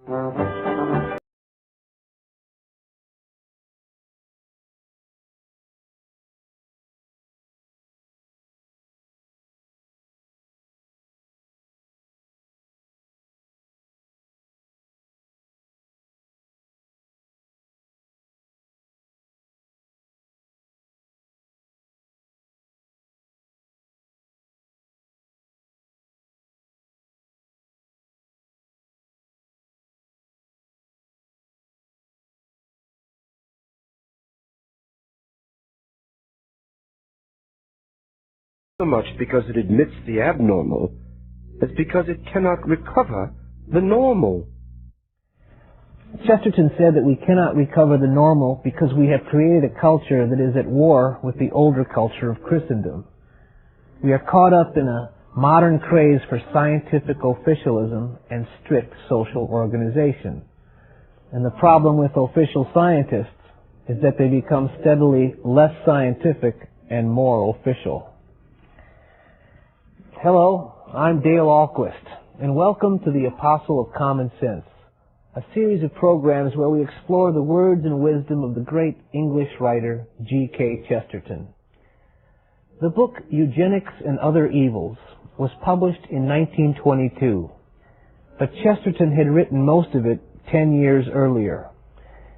So much because it admits the abnormal as because it cannot recover the normal. Chesterton said that we cannot recover the normal because we have created a culture that is at war with the older culture of Christendom. We are caught up in a modern craze for scientific officialism and strict social organization. And the problem with official scientists is that they become steadily less scientific and more official. Hello, I'm Dale Ahlquist, and welcome to the Apostle of Common Sense, a series of programs where we explore the words and wisdom of the great English writer G.K. Chesterton. The book Eugenics and Other Evils was published in 1922, but Chesterton had written most of it 10 years earlier.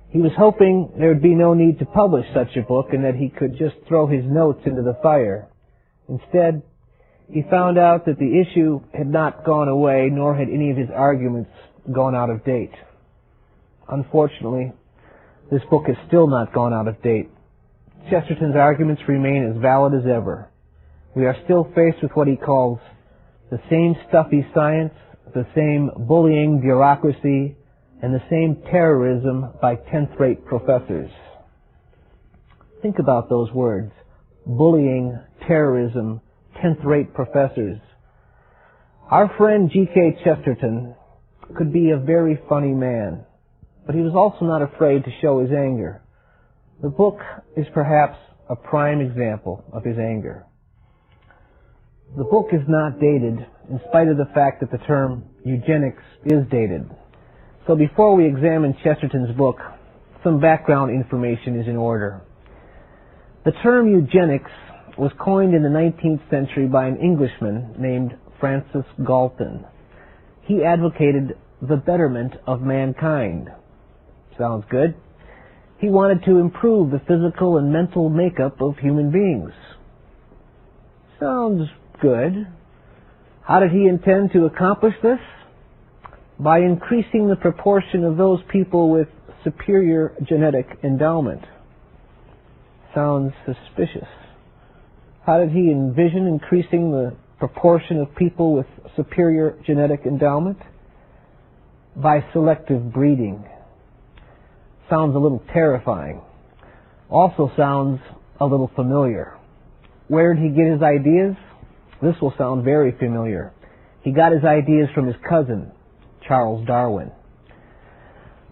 He was hoping there would be no need to publish such a book and that he could just throw his notes into the fire. Instead, he found out that the issue had not gone away, nor had any of his arguments gone out of date. Unfortunately, this book has still not gone out of date. Chesterton's arguments remain as valid as ever. We are still faced with what he calls the same stuffy science, the same bullying bureaucracy, and the same terrorism by 10th-rate professors. Think about those words: bullying, terrorism, 10th-rate professors. Our friend G.K. Chesterton could be a very funny man, but he was also not afraid to show his anger. The book is perhaps a prime example of his anger. The book is not dated, in spite of the fact that the term eugenics is dated. So before we examine Chesterton's book, some background information is in order. The term eugenics was coined in the 19th century by an Englishman named Francis Galton. He advocated the betterment of mankind. Sounds good. He wanted to improve the physical and mental makeup of human beings. Sounds good. How did he intend to accomplish this? By increasing the proportion of those people with superior genetic endowment. Sounds suspicious. How did he envision increasing the proportion of people with superior genetic endowment? By selective breeding. Sounds a little terrifying. Also sounds a little familiar. Where did he get his ideas? This will sound very familiar. He got his ideas from his cousin, Charles Darwin.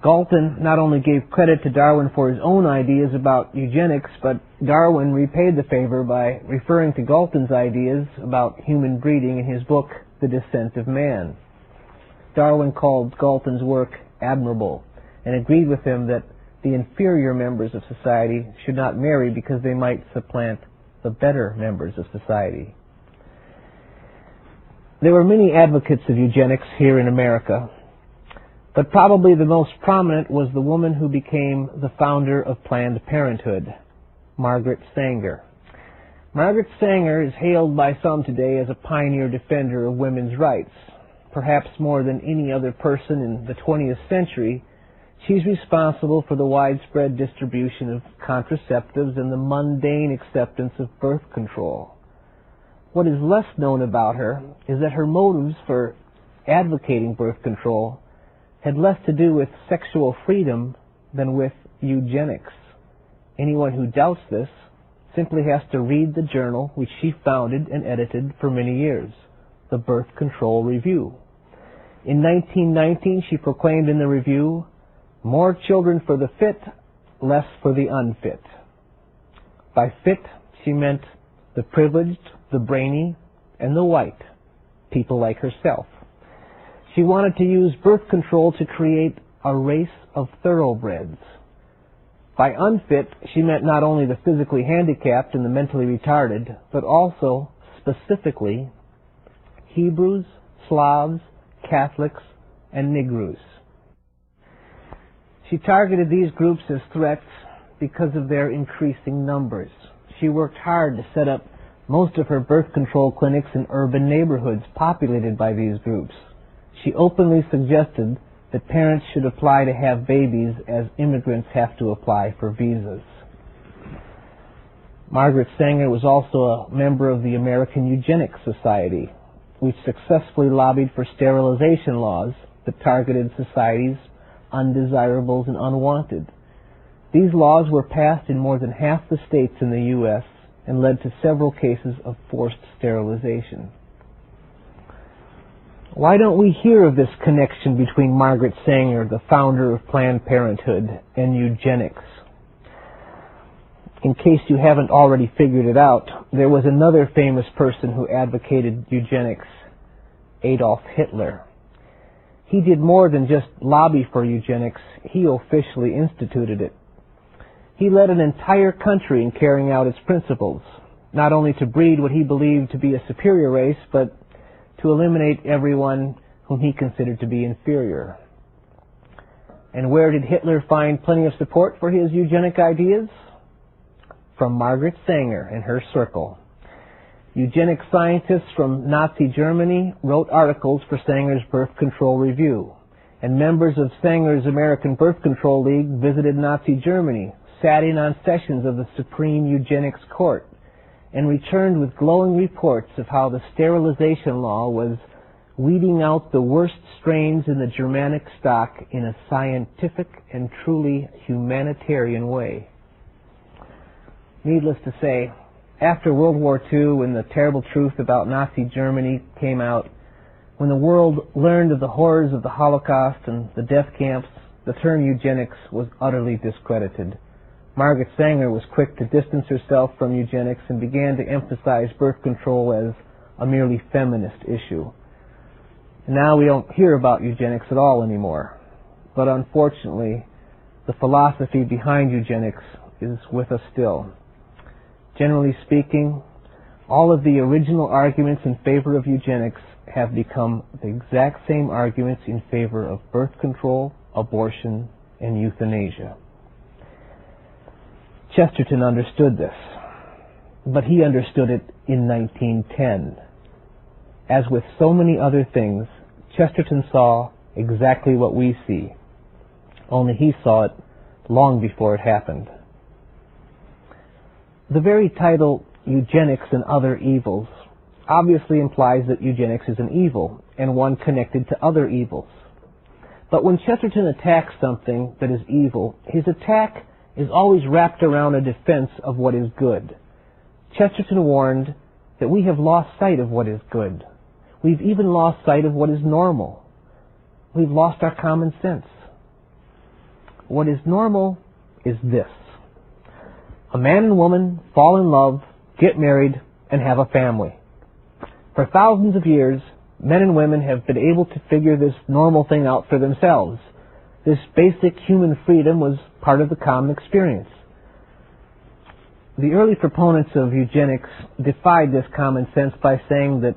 Galton not only gave credit to Darwin for his own ideas about eugenics, but Darwin repaid the favor by referring to Galton's ideas about human breeding in his book, The Descent of Man. Darwin called Galton's work admirable and agreed with him that the inferior members of society should not marry because they might supplant the better members of society. There were many advocates of eugenics here in America, but probably the most prominent was the woman who became the founder of Planned Parenthood, Margaret Sanger. Margaret Sanger is hailed by some today as a pioneer defender of women's rights. Perhaps more than any other person in the 20th century, she's responsible for the widespread distribution of contraceptives and the mundane acceptance of birth control. What is less known about her is that her motives for advocating birth control had less to do with sexual freedom than with eugenics. Anyone who doubts this simply has to read the journal which she founded and edited for many years, the Birth Control Review. In 1919, she proclaimed in the review, "More children for the fit, less for the unfit." By fit, she meant the privileged, the brainy, and the white, people like herself. She wanted to use birth control to create a race of thoroughbreds. By unfit, she meant not only the physically handicapped and the mentally retarded, but also, specifically, Hebrews, Slavs, Catholics, and Negroes. She targeted these groups as threats because of their increasing numbers. She worked hard to set up most of her birth control clinics in urban neighborhoods populated by these groups. She openly suggested that parents should apply to have babies as immigrants have to apply for visas. Margaret Sanger was also a member of the American Eugenics Society, which successfully lobbied for sterilization laws that targeted society's undesirables and unwanted. These laws were passed in more than half the states in the U.S. and led to several cases of forced sterilization. Why don't we hear of this connection between Margaret Sanger, the founder of Planned Parenthood, and eugenics? In case you haven't already figured it out, there was another famous person who advocated eugenics, Adolf Hitler. He did more than just lobby for eugenics, he officially instituted it. He led an entire country in carrying out its principles, not only to breed what he believed to be a superior race, but to eliminate everyone whom he considered to be inferior. And where did Hitler find plenty of support for his eugenic ideas? From Margaret Sanger and her circle. Eugenic scientists from Nazi Germany wrote articles for Sanger's Birth Control Review, and members of Sanger's American Birth Control League visited Nazi Germany, sat in on sessions of the Supreme Eugenics Court, and returned with glowing reports of how the sterilization law was weeding out the worst strains in the Germanic stock in a scientific and truly humanitarian way. Needless to say, after World War II, when the terrible truth about Nazi Germany came out, when the world learned of the horrors of the Holocaust and the death camps, the term eugenics was utterly discredited. Margaret Sanger was quick to distance herself from eugenics and began to emphasize birth control as a merely feminist issue. And now we don't hear about eugenics at all anymore. But unfortunately, the philosophy behind eugenics is with us still. Generally speaking, all of the original arguments in favor of eugenics have become the exact same arguments in favor of birth control, abortion, and euthanasia. Chesterton understood this, but he understood it in 1910. As with so many other things, Chesterton saw exactly what we see, only he saw it long before it happened. The very title, Eugenics and Other Evils, obviously implies that eugenics is an evil, and one connected to other evils. But when Chesterton attacks something that is evil, his attack is always wrapped around a defense of what is good. Chesterton warned that we have lost sight of what is good. We've even lost sight of what is normal. We've lost our common sense. What is normal is this. A man and woman fall in love, get married, and have a family. For thousands of years, men and women have been able to figure this normal thing out for themselves. This basic human freedom was part of the common experience. The early proponents of eugenics defied this common sense by saying that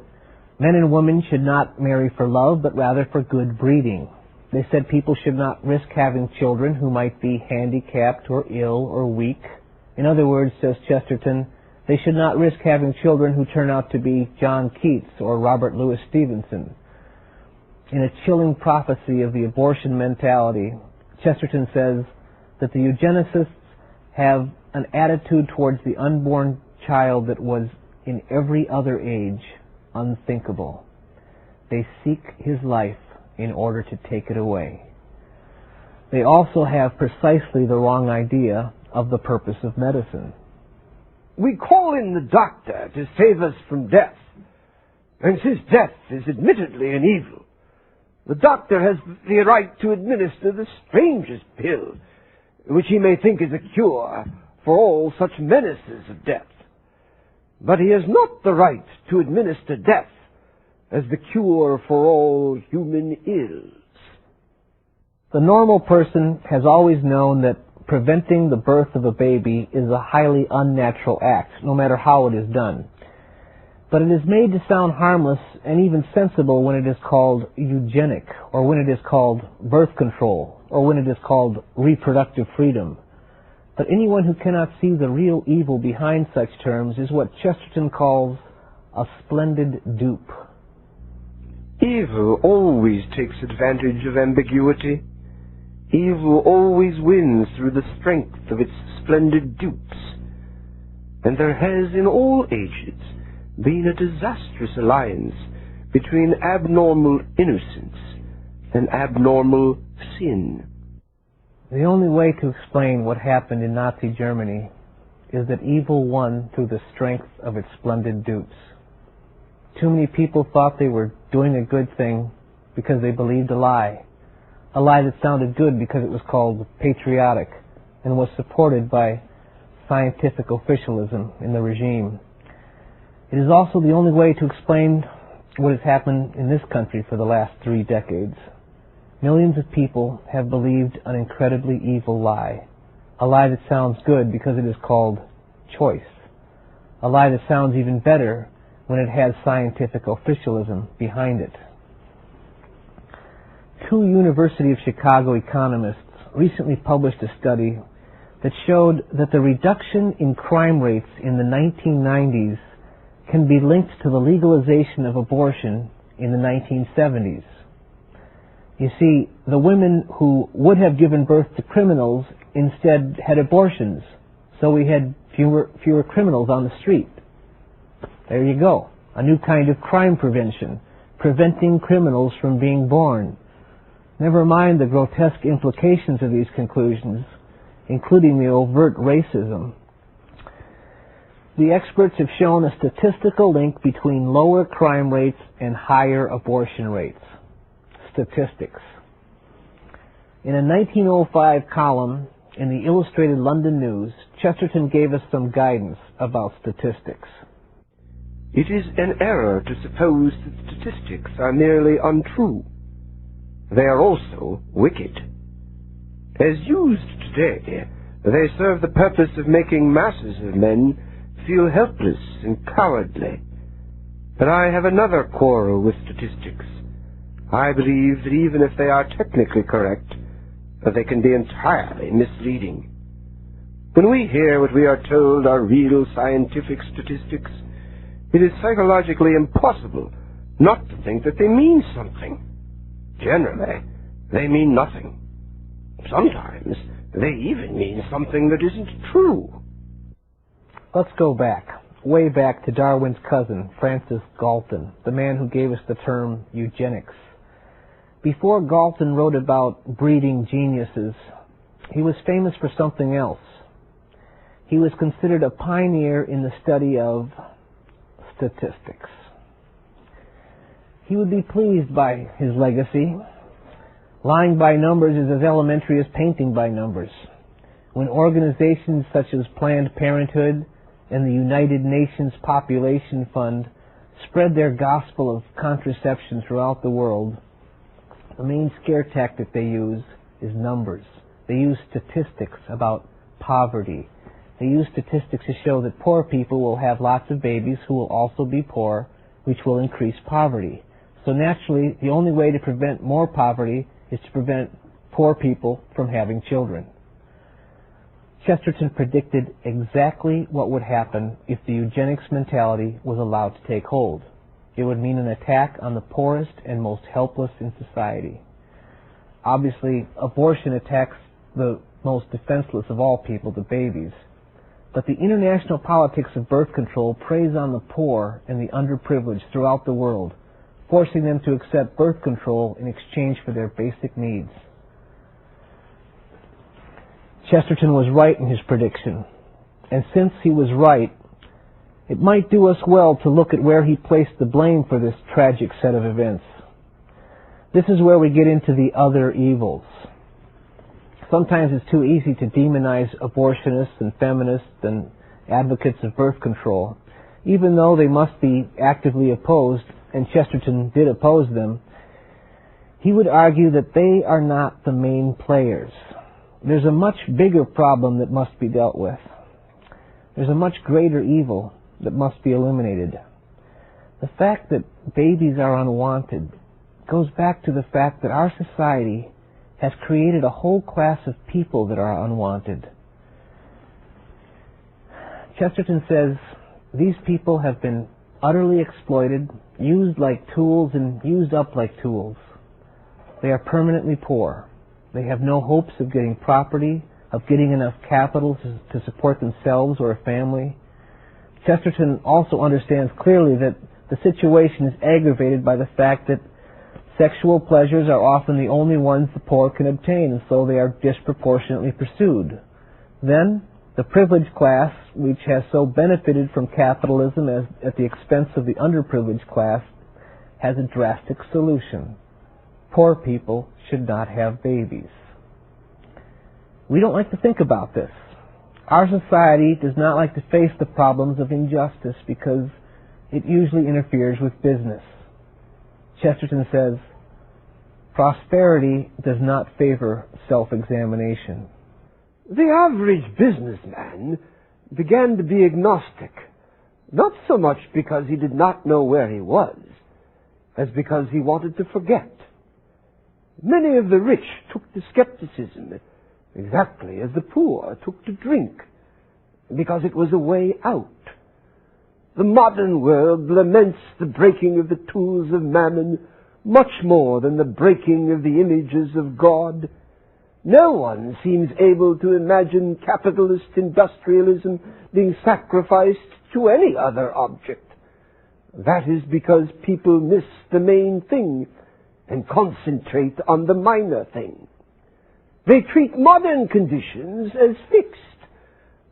men and women should not marry for love, but rather for good breeding. They said people should not risk having children who might be handicapped or ill or weak. In other words, says Chesterton, they should not risk having children who turn out to be John Keats or Robert Louis Stevenson. In a chilling prophecy of the abortion mentality, Chesterton says that the eugenicists have an attitude towards the unborn child that was, in every other age, unthinkable. They seek his life in order to take it away. They also have precisely the wrong idea of the purpose of medicine. We call in the doctor to save us from death. And since death is admittedly an evil, the doctor has the right to administer the strangest pill, which he may think is a cure for all such menaces of death. But he has not the right to administer death as the cure for all human ills. The normal person has always known that preventing the birth of a baby is a highly unnatural act, no matter how it is done. But it is made to sound harmless and even sensible when it is called eugenic, or when it is called birth control, or when it is called reproductive freedom. But anyone who cannot see the real evil behind such terms is what Chesterton calls a splendid dupe. Evil always takes advantage of ambiguity. Evil always wins through the strength of its splendid dupes. And there has in all ages been a disastrous alliance between abnormal innocence and abnormal sin. The only way to explain what happened in Nazi Germany is that evil won through the strength of its splendid dupes. Too many people thought they were doing a good thing because they believed a lie that sounded good because it was called patriotic and was supported by scientific officialism in the regime. It is also the only way to explain what has happened in this country for the last 3 decades. Millions of people have believed an incredibly evil lie, a lie that sounds good because it is called choice, a lie that sounds even better when it has scientific officialism behind it. 2 University of Chicago economists recently published a study that showed that the reduction in crime rates in the 1990s can be linked to the legalization of abortion in the 1970s. You see, the women who would have given birth to criminals instead had abortions, so we had fewer criminals on the street. There you go. A new kind of crime prevention, preventing criminals from being born. Never mind the grotesque implications of these conclusions, including the overt racism. The experts have shown a statistical link between lower crime rates and higher abortion rates. Statistics. In a 1905 column in the Illustrated London News, Chesterton gave us some guidance about statistics. It is an error to suppose that statistics are merely untrue. They are also wicked. As used today, they serve the purpose of making masses of men feel helpless and cowardly. But I have another quarrel with statistics. I believe that even if they are technically correct, they can be entirely misleading. When we hear what we are told are real scientific statistics, it is psychologically impossible not to think that they mean something. Generally, they mean nothing. Sometimes they even mean something that isn't true. Let's go back, way back to Darwin's cousin, Francis Galton, the man who gave us the term eugenics. Before Galton wrote about breeding geniuses, he was famous for something else. He was considered a pioneer in the study of statistics. He would be pleased by his legacy. Lying by numbers is as elementary as painting by numbers. When organizations such as Planned Parenthood and the United Nations Population Fund spread their gospel of contraception throughout the world, the main scare tactic they use is numbers. They use statistics about poverty. They use statistics to show that poor people will have lots of babies who will also be poor, which will increase poverty. So naturally, the only way to prevent more poverty is to prevent poor people from having children. Chesterton predicted exactly what would happen if the eugenics mentality was allowed to take hold. It would mean an attack on the poorest and most helpless in society. Obviously, abortion attacks the most defenseless of all people, the babies. But the international politics of birth control preys on the poor and the underprivileged throughout the world, forcing them to accept birth control in exchange for their basic needs. Chesterton was right in his prediction, and since he was right, it might do us well to look at where he placed the blame for this tragic set of events. This is where we get into the other evils. Sometimes it's too easy to demonize abortionists and feminists and advocates of birth control. Even though they must be actively opposed, and Chesterton did oppose them, he would argue that they are not the main players. There's a much bigger problem that must be dealt with. There's a much greater evil that must be eliminated. The fact that babies are unwanted goes back to the fact that our society has created a whole class of people that are unwanted. Chesterton says these people have been utterly exploited, used like tools and used up like tools. They are permanently poor. They have no hopes of getting property, of getting enough capital to support themselves or a family. Chesterton also understands clearly that the situation is aggravated by the fact that sexual pleasures are often the only ones the poor can obtain, and so they are disproportionately pursued. Then, the privileged class, which has so benefited from capitalism at the expense of the underprivileged class, has a drastic solution. Poor people should not have babies. We don't like to think about this. Our society does not like to face the problems of injustice because it usually interferes with business. Chesterton says, prosperity does not favor self-examination. The average businessman began to be agnostic, not so much because he did not know where he was, as because he wanted to forget. Many of the rich took to skepticism exactly as the poor took to drink, because it was a way out. The modern world laments the breaking of the tools of mammon much more than the breaking of the images of God. No one seems able to imagine capitalist industrialism being sacrificed to any other object. That is because people miss the main thing and concentrate on the minor thing. They treat modern conditions as fixed,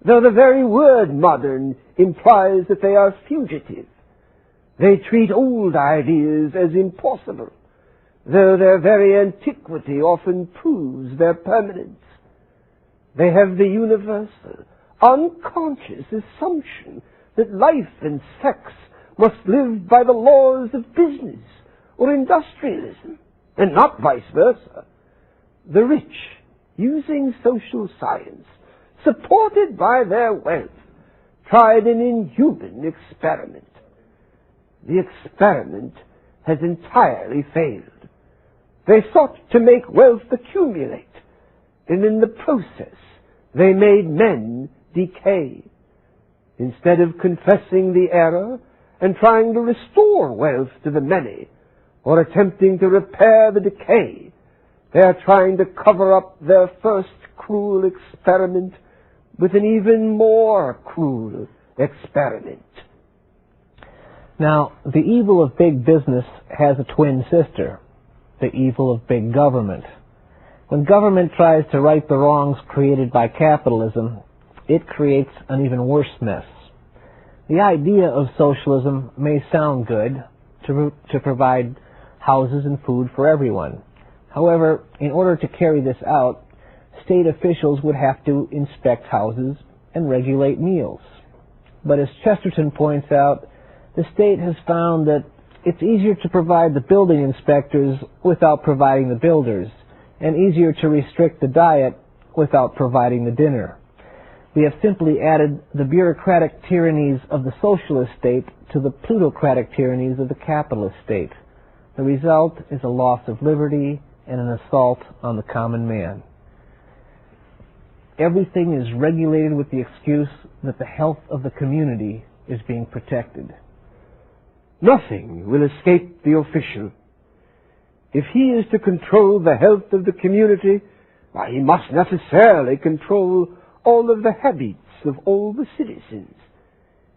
though the very word modern implies that they are fugitive. They treat old ideas as impossible, though their very antiquity often proves their permanence. They have the universal, unconscious assumption that life and sex must live by the laws of business or industrialism, and not vice versa. The rich, using social science, supported by their wealth, tried an inhuman experiment. The experiment has entirely failed. They sought to make wealth accumulate, and in the process they made men decay. Instead of confessing the error and trying to restore wealth to the many, or attempting to repair the decay, they are trying to cover up their first cruel experiment with an even more cruel experiment. Now, the evil of big business has a twin sister, the evil of big government. When government tries to right the wrongs created by capitalism, it creates an even worse mess. The idea of socialism may sound good, to provide houses and food for everyone. However, in order to carry this out, state officials would have to inspect houses and regulate meals. But as Chesterton points out, the state has found that it's easier to provide the building inspectors without providing the builders, and easier to restrict the diet without providing the dinner. We have simply added the bureaucratic tyrannies of the socialist state to the plutocratic tyrannies of the capitalist state. The result is a loss of liberty and an assault on the common man. Everything is regulated with the excuse that the health of the community is being protected. Nothing will escape the official. If he is to control the health of the community, why, he must necessarily control all of the habits of all the citizens,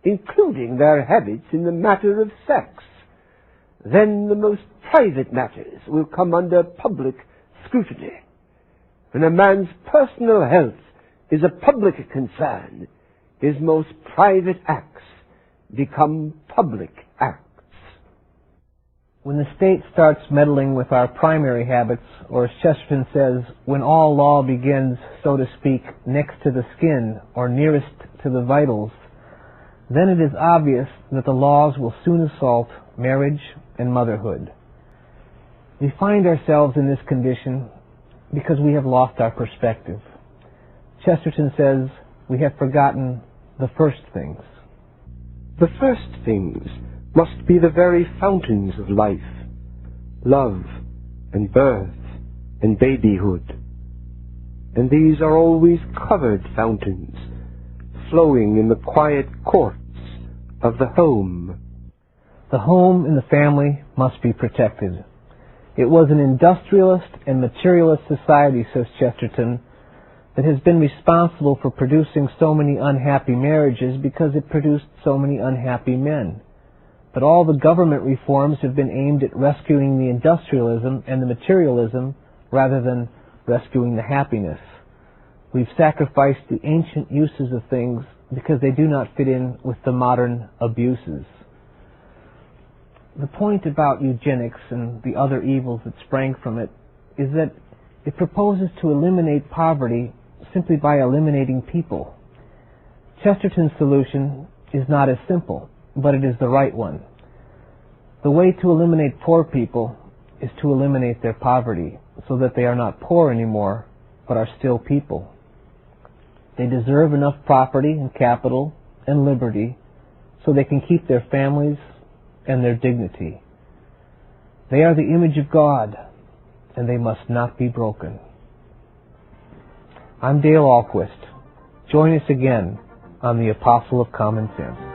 including their habits in the matter of sex. Then the most private matters will come under public scrutiny. When a man's personal health is a public concern, his most private acts become public acts. When the state starts meddling with our primary habits, or as Chesterton says, when all law begins, so to speak, next to the skin or nearest to the vitals, then it is obvious that the laws will soon assault marriage and motherhood. We find ourselves in this condition because we have lost our perspective. Chesterton says we have forgotten the first things. The first things must be the very fountains of life, love and birth and babyhood. And these are always covered fountains, flowing in the quiet courts of the home. The home and the family must be protected. It was an industrialist and materialist society, says Chesterton, that has been responsible for producing so many unhappy marriages because it produced so many unhappy men. But all the government reforms have been aimed at rescuing the industrialism and the materialism rather than rescuing the happiness. We've sacrificed the ancient uses of things because they do not fit in with the modern abuses. The point about eugenics and the other evils that sprang from it is that it proposes to eliminate poverty simply by eliminating people. Chesterton's solution is not as simple, but it is the right one. The way to eliminate poor people is to eliminate their poverty so that they are not poor anymore, but are still people. They deserve enough property and capital and liberty so they can keep their families and their dignity. They are the image of God, and they must not be broken. I'm Dale Ahlquist. Join us again on the Apostle of Common Sense.